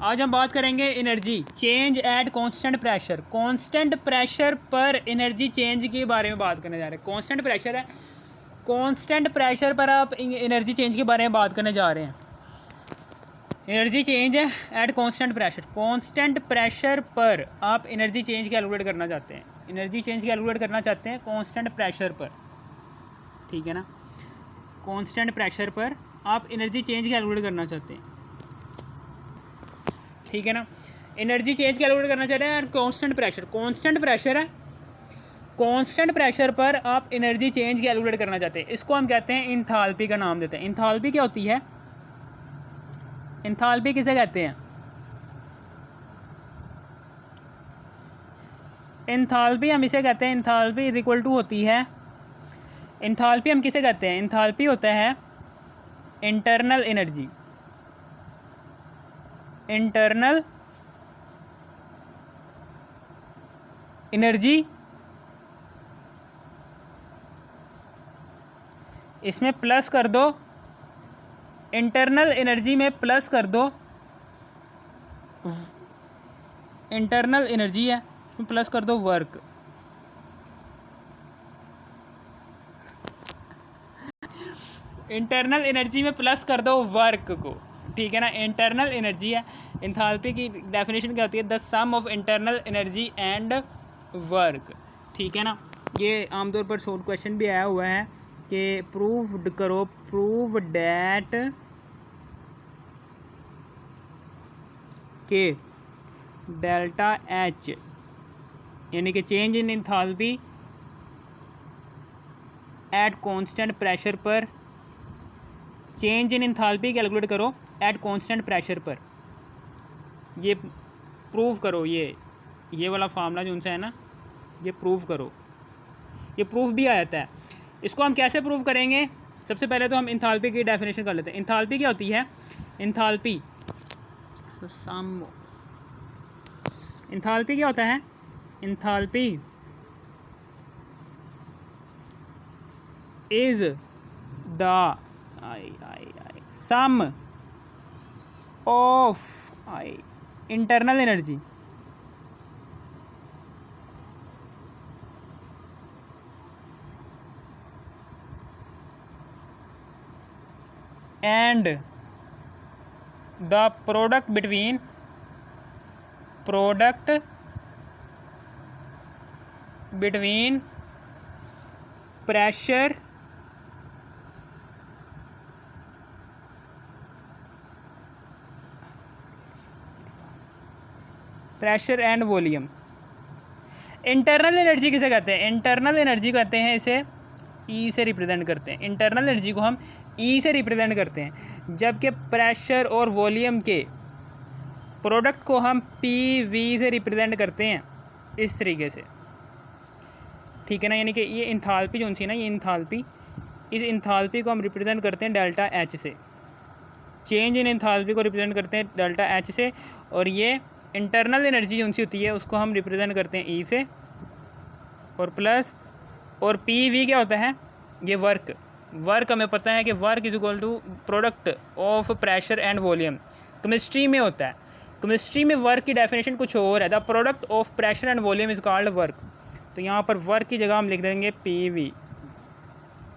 आज हम बात करेंगे energy change at constant pressure. Constant pressure पर एनर्जी चेंज के बारे में बात करने जा रहे हैं। कांस्टेंट प्रेशर है, कांस्टेंट प्रेशर पर आप एनर्जी चेंज के बारे में बात करने जा रहे हैं। एनर्जी चेंज है eight constant pressure. Constant pressure पर आप एनर्जी चेंज कैलकुलेट करना चाहते हैं। एनर्जी चेंज कैलकुलेट करना चाहते हैं कांस्टेंट प्रेशर पर, ठीक है ना। कांस्टेंट प्रेशर पर आप एनर्जी चेंज कैलकुलेट करना चाहते हैं, ठीक है ना। एनर्जी चेंज कैलकुलेट करना चाहते हैं कांस्टेंट प्रेशर। कांस्टेंट प्रेशर है, कांस्टेंट प्रेशर पर आप एनर्जी चेंज कैलकुलेट करना चाहते हैं। इसको हम कहते हैं इंथाल्पी का नाम देते हैं। इंथाल्पी क्या होती है? इंथाल्पी किसे कहते हैं? इंथाल्पी हम इसे कहते हैं, इंथाल्पी इज इक्वल टू होती है, इंथाल्पी हम किसे कहते हैं? इंथाल्पी होता है इंटरनल एनर्जी। इंटरनल एनर्जी, इसमें प्लस कर दो, इंटरनल एनर्जी में प्लस कर दो, इंटरनल एनर्जी है इसमें प्लस कर दो वर्क। इंटरनल एनर्जी में प्लस कर दो वर्क को, ठीक है ना। इंटरनल एनर्जी है, एंथैल्पी की डेफिनेशन क्या होती है? The sum of internal energy and work, ठीक है ना। ये आमतौर पर शॉर्ट क्वेश्चन भी आया हुआ है कि प्रूव्ड करो, प्रूव डैट के डेल्टा एच यानी कि change in enthalpy eight constant pressure पर, चेंज इन एंथैल्पी कैलकुलेट करो एट कांस्टेंट प्रेशर पर। ये प्रूव करो, ये वाला फार्मूला जो उनसे है ना, ये प्रूव करो। ये प्रूफ भी आ जाता है। इसको हम कैसे प्रूव करेंगे? सबसे पहले तो हम एंथैल्पी की डेफिनेशन कर लेते हैं। एंथैल्पी क्या होती है? एंथैल्पी एंथैल्पी क्या होता है? Enthalpy is the sum of internal energy and the product between pressure and volume. Internal energy किसे कहते हैं? इंटरनल एनर्जी कहते हैं, इसे ई से रिप्रेजेंट करते हैं। इंटरनल एनर्जी को हम ई से रिप्रेजेंट करते हैं, जबकि प्रेशर और वॉल्यूम के प्रोडक्ट को हम पी वी से रिप्रेजेंट करते हैं, इस तरीके से, ठीक है ना। यानी कि ये एंथैल्पी जो सी ना, ये एंथैल्पी, इस एंथैल्पी को हम रिप्रेजेंट करते हैं डेल्टा एच से। चेंज इन एंथैल्पी को रिप्रेजेंट करते हैं डेल्टा एच से, और ये इंटरनल एनर्जी जो सी होती है उसको हम रिप्रेजेंट करते हैं ई से, और प्लस, और पी वी क्या होता है? ये वर्क। वर्क हमें पता है कि work is equal to product of pressure and volume. Chemistry में होता है, केमिस्ट्री में वर्क की डेफिनेशन कुछ और है। The product of pressure and volume is called work. तो यहाँ पर वर्क की जगह हम लिख देंगे पी वी,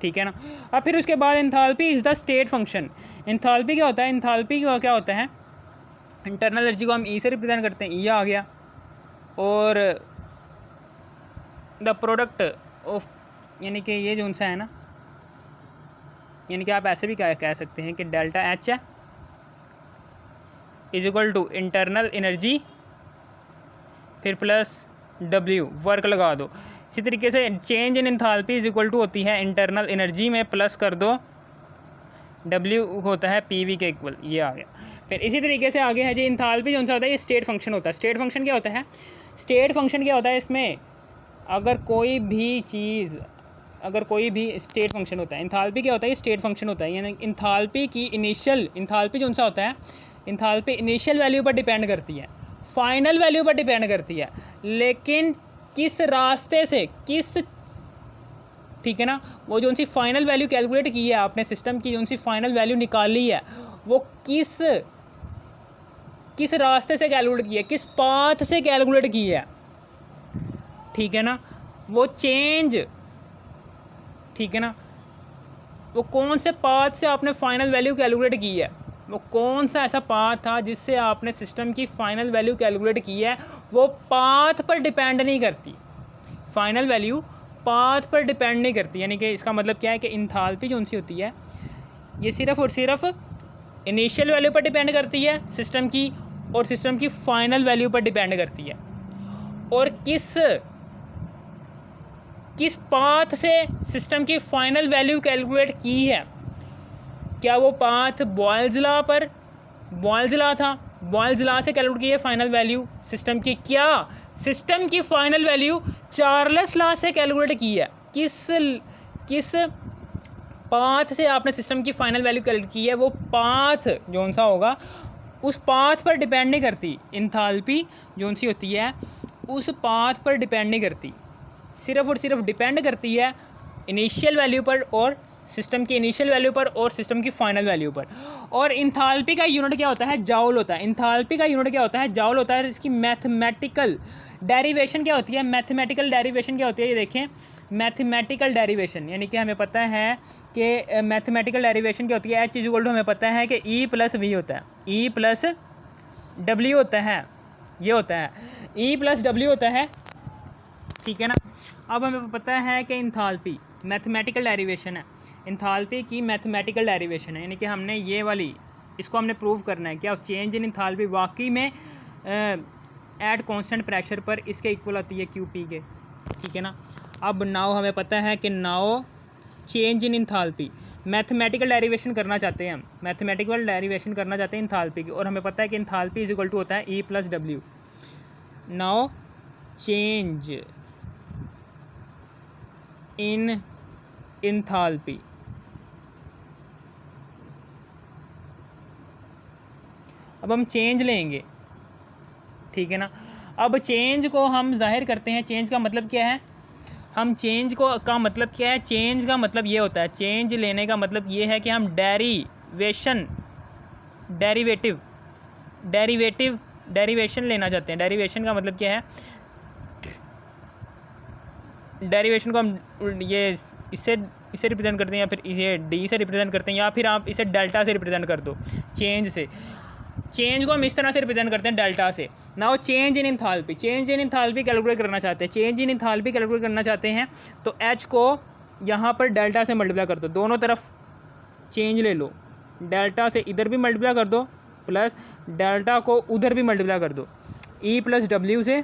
ठीक है ना। अब फिर उसके बाद enthalpy is the state function. Enthalpy क्या होता है? एंथैल्पी क्या होता है? इंटरनल एनर्जी को हम ई से रिप्रेजेंट करते हैं, ई आ गया, और द प्रोडक्ट ऑफ, यानी कि ये जो सा है ना, यानी कि आप ऐसे भी कह सकते हैं कि डेल्टा एच है is equal to internal energy फिर प्लस डब्ल्यू, वर्क लगा दो। इसी तरीके से change in enthalpy is equal to होती है इंटरनल एनर्जी में प्लस कर दो डब्ल्यू, होता है पी वी के इक्वल, ये आ गया। फिर इसी तरीके से आगे है जी एंथैल्पी जो सा होता है, ये स्टेट फंक्शन होता है। स्टेट फंक्शन क्या होता है? स्टेट फंक्शन क्या होता है? इसमें अगर कोई भी चीज़, अगर कोई भी स्टेट फंक्शन होता है, एंथैल्पी क्या होता है? ये स्टेट फंक्शन होता है। यानी एंथैल्पी की इनिशियल, एंथैल्पी जो सा होता है, एंथैल्पी इनिशियल वैल्यू पर डिपेंड करती है, फाइनल वैल्यू पर डिपेंड करती है, लेकिन किस रास्ते से, किस, ठीक है ना, वो जो सी फाइनल वैल्यू कैलकुलेट की है आपने, सिस्टम की जो सी फाइनल वैल्यू निकाली है, वो किस किस रास्ते से कैलकुलेट की है, किस पाथ से कैलकुलेट की है, ठीक है ना, वो चेंज, ठीक है ना, वो कौन से पाथ से आपने फाइनल वैल्यू कैलकुलेट की है, वो कौन सा ऐसा पाथ था जिससे आपने सिस्टम की फ़ाइनल वैल्यू कैलकुलेट की है, वो पाथ पर डिपेंड नहीं करती, फाइनल वैल्यू पाथ पर डिपेंड नहीं करती। यानी कि इसका मतलब क्या है कि इंथाल्पी जो उनसी होती है ये सिर्फ़ और सिर्फ इनिशियल वैल्यू पर डिपेंड करती है सिस्टम की, और सिस्टम की फ़ाइनल वैल्यू पर डिपेंड करती है। और किस पाथ से सिस्टम की फ़ाइनल वैल्यू कैलकुलेट की है, क्या वो पाथ बॉयल्स लॉ पर, बॉयल्स लॉ था, बॉयल्स लॉ से कैलकुलेट की है फाइनल वैल्यू सिस्टम की, क्या सिस्टम की फ़ाइनल वैल्यू चार्ल्स लॉ से कैलकुलेट की है, किस पाथ से आपने सिस्टम की फ़ाइनल वैल्यू कैलकुलेट की है, वो पाथ जौन सा होगा उस पाथ पर डिपेंड नहीं करती, इंथाल्पी जौन सी होती है उस पाथ पर डिपेंड नहीं करती, सिर्फ़ और सिर्फ डिपेंड करती है इनिशियल वैल्यू पर, और सिस्टम की इनिशियल वैल्यू पर और सिस्टम की फ़ाइनल वैल्यू पर। और इंथाल्पी का यूनिट क्या होता है, जाउल होता है। इंथाल्पी का यूनिट क्या होता है, जाउल होता है। इसकी मैथमेटिकल डेरिवेशन क्या होती है, मैथमेटिकल डेरिवेशन क्या होती है, ये देखें, मैथमेटिकल डेरिवेशन, यानी कि हमें पता है कि मैथमेटिकल डेरिवेशन क्या होती है, एच इज इक्वल टू हमें पता है कि ई प्लस वी होता है, ई प्लस डब्ल्यू होता है, ये होता है ई प्लस डब्ल्यू होता है, ठीक है ना। अब हमें पता है कि इंथाल्पी मैथमेटिकल डेरिवेशन है, इंथाल्पी की मैथमेटिकल डेरिवेशन है, यानी कि हमने ये वाली इसको हमने प्रूव करना है कि अब चेंज इन इंथाल्पी वाकई में एट कांस्टेंट प्रेशर पर इसके इक्वल आती है क्यू पी के, ठीक है ना। अब नाउ हमें पता है कि now change in enthalpy mathematical derivation करना चाहते हैं हम, मैथमेटिकल डेरिवेशन करना चाहते हैं इंथाल्पी की, और हमें पता है कि इंथाल्पी इज इक्वल टू होता है E plus W. Now change in enthalpy, अब हम चेंज लेंगे, ठीक है ना। अब चेंज को हम जाहिर करते हैं, चेंज का मतलब क्या है, हम चेंज का मतलब क्या है, चेंज का मतलब ये होता है, चेंज लेने का मतलब ये है कि हम डेरिवेशन लेना चाहते हैं। डेरिवेशन का मतलब क्या है, डेरिवेशन को हम ये इससे रिप्रेजेंट करते हैं, या फिर इसे डी से रिप्रेजेंट करते हैं, या फिर आप इसे डेल्टा से रिप्रेजेंट कर दो, चेंज से, चेंज को हम इस तरह से रिप्रेजेंट करते हैं डेल्टा से। Now change in enthalpy, change in enthalpy calculate करना चाहते हैं, चेंज इन इंथाल्पी कैलकुलेट करना चाहते हैं तो एच को यहाँ पर डेल्टा से मल्टीप्लाई कर दो, दोनों तरफ चेंज ले लो, डेल्टा से इधर भी मल्टीप्लाई कर दो प्लस डेल्टा को उधर भी मल्टीप्लाई कर दो, ई प्लस डब्ल्यू से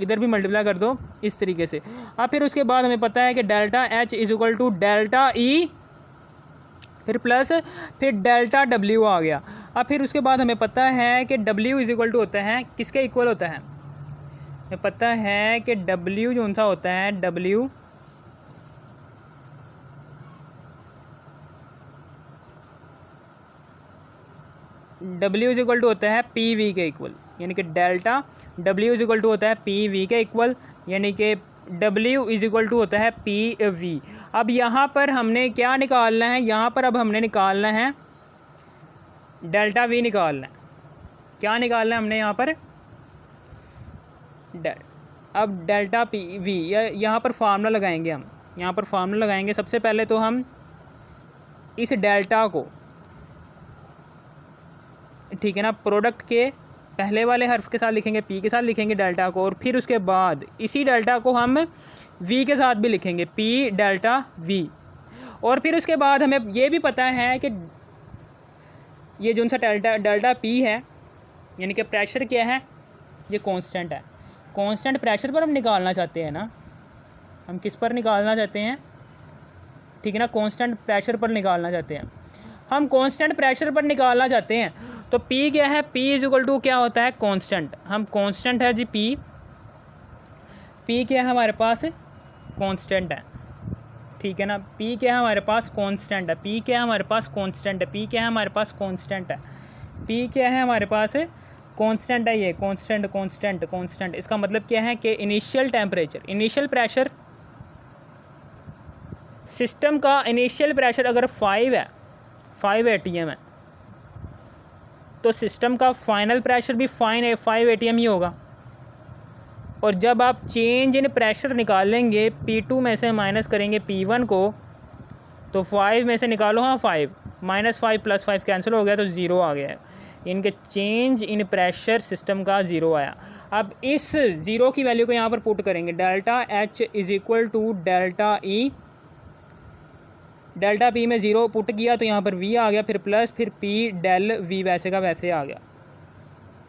इधर भी मल्टीप्लाई कर दो, इस तरीके से। अब फिर उसके बाद हमें पता है कि delta H is equal to delta E, फिर प्लस फिर डेल्टा डब्ल्यू आ गया। अब फिर उसके बाद हमें पता है कि डब्ल्यू इज इक्वल टू होता है, किसके इक्वल होता है, हमें पता है कि डब्ल्यू जो सा होता है, डब्ल्यू इज इक्वल टू होता है पी वी के इक्वल, यानी कि delta W is equal to होता है पी वी के इक्वल, यानी कि डब्ल्यू इज इक्वल टू होता है पी वी। अब यहाँ पर हमने क्या निकालना है, यहाँ पर अब हमने निकालना है डेल्टा वी निकालना है, क्या निकालना है हमने यहाँ पर अब डेल्टा पी वी, या यहाँ पर फार्मूला लगाएंगे हम, यहाँ पर फार्मूला लगाएंगे। सबसे पहले तो हम इस डेल्टा को, ठीक है ना, प्रोडक्ट के पहले वाले हर्फ के साथ लिखेंगे, पी के साथ लिखेंगे डेल्टा को, और फिर उसके बाद इसी डेल्टा को हम वी के साथ भी लिखेंगे, पी डेल्टा वी। और फिर उसके बाद हमें ये भी पता है कि ये जो सा डेल्टा पी है, यानी कि प्रेशर क्या है, ये कांस्टेंट है, कांस्टेंट प्रेशर पर हम निकालना चाहते हैं ना, हम किस पर निकालना चाहते हैं, ठीक है ना, कांस्टेंट प्रेशर पर निकालना चाहते हैं, हम कांस्टेंट प्रेशर पर निकालना चाहते हैं। तो P क्या है, P इज इक्वल टू क्या होता है, कांस्टेंट, हम कांस्टेंट है जी P क्या है हमारे पास, कांस्टेंट है, ठीक है ना। P क्या है हमारे पास, कांस्टेंट है, P क्या है हमारे पास, कांस्टेंट है, P क्या है हमारे पास, कांस्टेंट है, P क्या है हमारे पास, कांस्टेंट है, ये कांस्टेंट। इसका मतलब क्या है कि initial temperature, initial pressure, system का इनिशियल प्रेशर अगर 5 है, 5 ATM है, तो सिस्टम का फाइनल प्रेशर भी 5 atm ही होगा। और जब आप चेंज इन प्रेशर निकालेंगे P2 में से माइनस करेंगे P1 को, तो 5 में से निकालो, हाँ 5 -5 + 5 कैंसिल हो गया तो 0 आ गया है। इनके चेंज इन प्रेशर सिस्टम का 0 आया। अब इस 0 की वैल्यू को यहाँ पर पुट करेंगे, delta H is equal to delta E। Delta P में 0 पुट किया तो यहाँ पर V आ गया, फिर प्लस, फिर P डेल V वैसे का वैसे आ गया।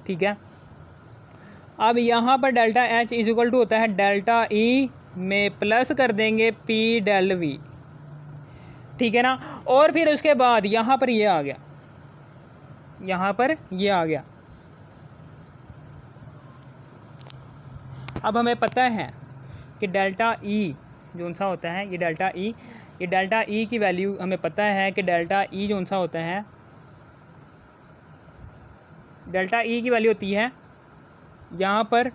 ठीक है, अब यहाँ पर delta H is equal to होता है डेल्टा E में प्लस कर देंगे P डेल V। ठीक है ना, और फिर उसके बाद यहाँ पर ये आ गया, यहाँ पर ये आ गया। अब हमें पता है कि डेल्टा E जो सा होता है, ये डेल्टा E की वैल्यू हमें पता है कि डेल्टा E जो सा होता है, डेल्टा E की वैल्यू होती है, यहाँ पर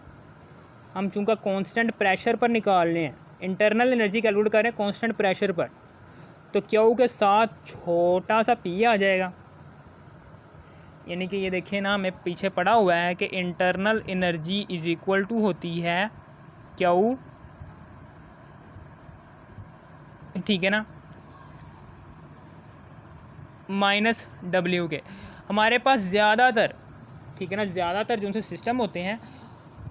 हम चूँकि कांस्टेंट प्रेशर पर निकाल रहे हैं, इंटरनल एनर्जी कैलकुलेट कर रहे हैं कांस्टेंट प्रेशर पर, तो Q के साथ छोटा सा P आ जाएगा। यानी कि ये देखिए ना, हमें पीछे पड़ा हुआ है कि internal energy is equal to होती है Q, ठीक है ना, माइनस W के। हमारे पास ज़्यादातर, ठीक है ना, ज़्यादातर जो से सिस्टम होते हैं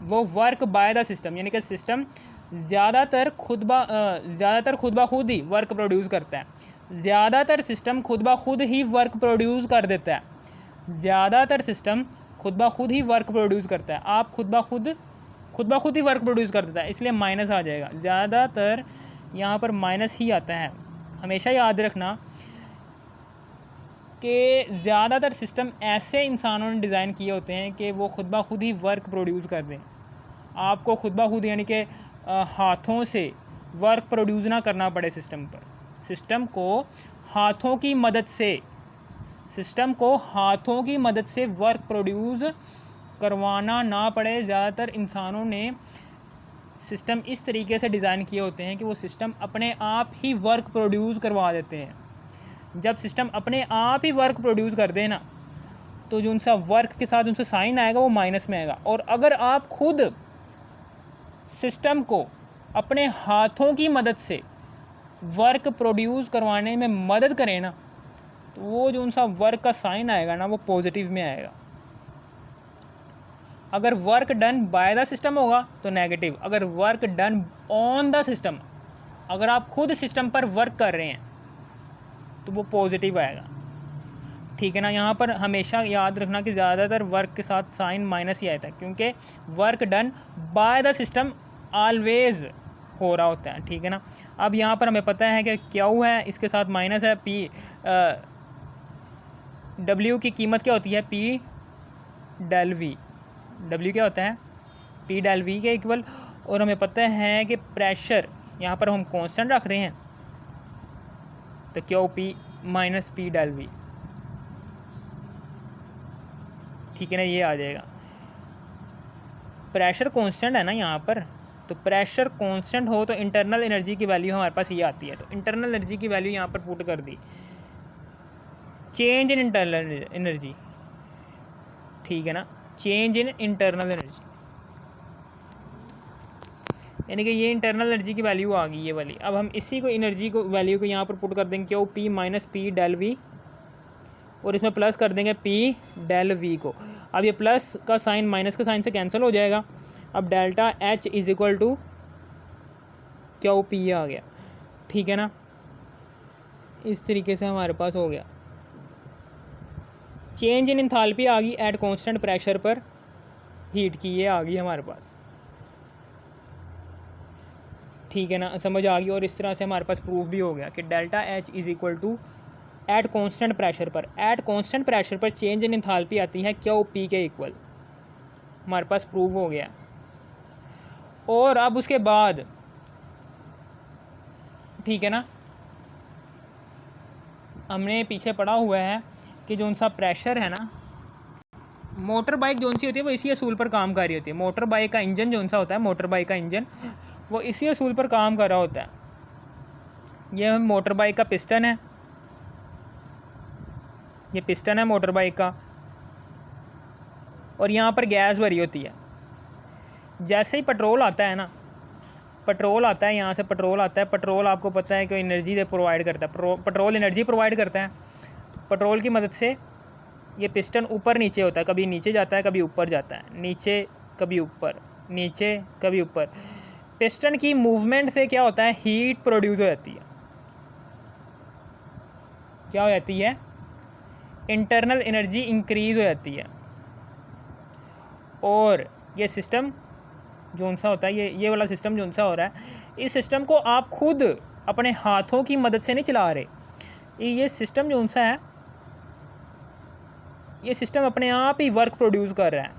वो वर्क बाय द सिस्टम, यानी कि सिस्टम ज़्यादातर खुद ब खुद ही वर्क प्रोड्यूस करता है। ज़्यादातर सिस्टम खुद ब खुद ही वर्क प्रोड्यूस कर देता है। ज़्यादातर सिस्टम खुद ब खुद ही वर्क प्रोड्यूस करता है। आप खुद ब खुद ही वर्क प्रोड्यूस कर देता है, इसलिए माइनस आ जाएगा। ज़्यादातर यहाँ पर माइनस ही आता है। हमेशा याद रखना कि ज़्यादातर सिस्टम ऐसे इंसानों ने डिज़ाइन किए होते हैं कि वो खुद ब खुद ही वर्क प्रोड्यूस कर दें। आपको खुद ब खुद यानी कि हाथों से वर्क प्रोड्यूस ना करना पड़े सिस्टम पर। सिस्टम को हाथों की मदद से वर्क प्रोड्यूस करवाना ना पड़े। ज़्यादातर इंसानों ने सिस्टम इस तरीके से डिज़ाइन किए होते हैं कि वो सिस्टम अपने आप ही वर्क प्रोड्यूस करवा देते हैं। जब सिस्टम अपने आप ही वर्क प्रोड्यूस कर दे ना, तो जो उनसा वर्क के साथ उनसे साइन आएगा वो माइनस में आएगा। और अगर आप खुद सिस्टम को अपने हाथों की मदद से वर्क प्रोड्यूस करवाने में मदद करें ना, तो वो जो उनसा वर्क का साइन आएगा ना, वो पॉजिटिव में आएगा। अगर work done by the system होगा तो नेगेटिव। अगर work done on the system, अगर आप खुद सिस्टम पर वर्क कर रहे हैं तो वो पॉजिटिव आएगा। ठीक है ना, यहाँ पर हमेशा याद रखना कि ज़्यादातर वर्क के साथ साइन माइनस ही आता है, क्योंकि work done by the system always हो रहा होता है। ठीक है ना, अब यहाँ पर हमें पता है कि Q है, इसके साथ माइनस है, W की कीमत क्या होती है, P डेल V। W क्या होता है, P डेल V के इक्वल। और हमें पता है कि प्रेशर यहाँ पर हम कांस्टेंट रख रहे हैं, तो QP minus P del V। ठीक है ना, ये आ जाएगा। प्रेशर कांस्टेंट है ना यहाँ पर, तो प्रेशर कांस्टेंट हो तो इंटरनल एनर्जी की वैल्यू हमारे पास ये आती है। तो इंटरनल एनर्जी की वैल्यू यहाँ पर पुट कर दी, चेंज इन इंटरनल एनर्जी। ठीक है ना, चेंज इन इंटरनल एनर्जी, यानी कि ये इंटरनल एनर्जी की वैल्यू आ गई ये वाली। अब हम इसी को एनर्जी को वैल्यू को यहाँ पर पुट कर देंगे QP minus P del V, और इसमें प्लस कर देंगे P डेल V को। अब ये प्लस का साइन माइनस का साइन से कैंसिल हो जाएगा। अब delta H is equal to QP आ गया। ठीक है ना, इस तरीके से हमारे पास हो गया। चेंज इन एंथैल्पी आ गई एट कांस्टेंट प्रेशर पर हीट की, ये आ गई हमारे पास। ठीक है ना, समझ आ गई। और इस तरह से हमारे पास प्रूफ भी हो गया कि delta H is equal to at constant pressure पर चेंज इन एंथैल्पी आती है QP के इक्वल। हमारे पास प्रूफ हो गया। और अब उसके बाद, ठीक है ना, हमने पीछे पढ़ा हुआ है कि जो उनसा प्रेशर है ना, मोटर बाइक जो सी होती है वो इसी असूल पर काम कर रही होती है। मोटर बाइक का इंजन जो सा होता है, मोटर बाइक का इंजन वो इसी असूल पर काम कर रहा होता है। ये मोटर बाइक का पिस्टन है, ये पिस्टन है मोटर बाइक का। और यहाँ पर गैस भरी होती है। जैसे ही पेट्रोल आता है ना, पेट्रोल आता है, यहाँ से पेट्रोल आता है, पेट्रोल आपको पता है कि एनर्जी दे प्रोवाइड करता है, पेट्रोल एनर्जी प्रोवाइड करता है। पेट्रोल की मदद से ये पिस्टन ऊपर नीचे होता है, कभी नीचे जाता है कभी ऊपर जाता है, नीचे कभी ऊपर, नीचे कभी ऊपर। पिस्टन की मूवमेंट से क्या होता है, हीट प्रोड्यूस हो जाती है। क्या हो जाती है, इंटरनल एनर्जी इंक्रीज हो जाती है। और ये सिस्टम जो सा होता है, ये वाला सिस्टम जो सा हो रहा है, इस सिस्टम को आप खुद अपने हाथों की मदद से नहीं चला रहे। ये सिस्टम जो सा है, ये सिस्टम अपने आप ही वर्क प्रोड्यूस कर रहा है।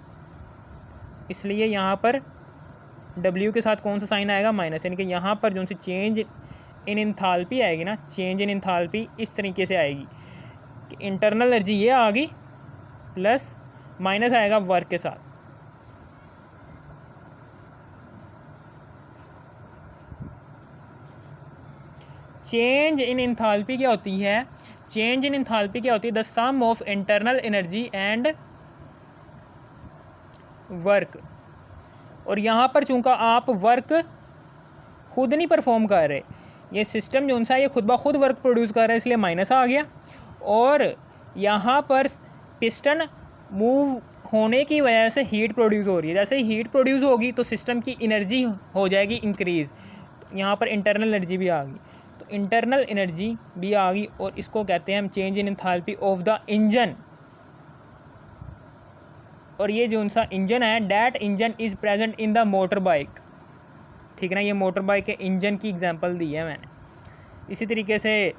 इसलिए यहाँ पर W के साथ कौन सा साइन आएगा, माइनस, यानी कि यहाँ पर जो सी चेंज इन इंथाल्पी आएगी ना, चेंज इन इंथाल्पी इस तरीके से आएगी कि इंटरनल एनर्जी ये आ गई प्लस माइनस आएगा वर्क के साथ। चेंज इन इंथाल्पी क्या होती है, चेंज इन इंथाल्पी क्या होती है, the sum of internal energy and work. और यहाँ पर चूंकि आप वर्क खुद नहीं परफॉर्म कर रहे, ये सिस्टम जो सा ये खुद ब खुद वर्क प्रोड्यूस कर रहा है, इसलिए माइनस आ गया। और यहाँ पर पिस्टन मूव होने की वजह से हीट प्रोड्यूस हो रही है। जैसे ही हीट प्रोड्यूस होगी तो सिस्टम की एनर्जी हो जाएगी इंक्रीज़, यहाँ पर इंटरनल एनर्जी भी आ गई, तो इंटरनल एनर्जी भी आ गई। और इसको कहते हैं हम change in enthalpy of the engine. और ये जो उनसा इंजन है, that engine is present in the motor bike. ठीक है ना, ये मोटर बाइक के इंजन की एग्जांपल दी है मैंने। इसी तरीके से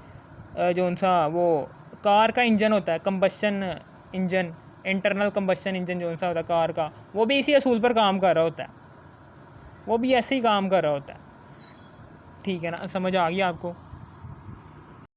जो उनसा वो कार का इंजन होता है, combustion engine, internal combustion engine जो उनसा होता है कार का, वो भी इसी असूल पर काम कर रहा होता है, वो भी ऐसे ही काम कर रहा होता है। ठीक है ना, समझ आ गई आपको।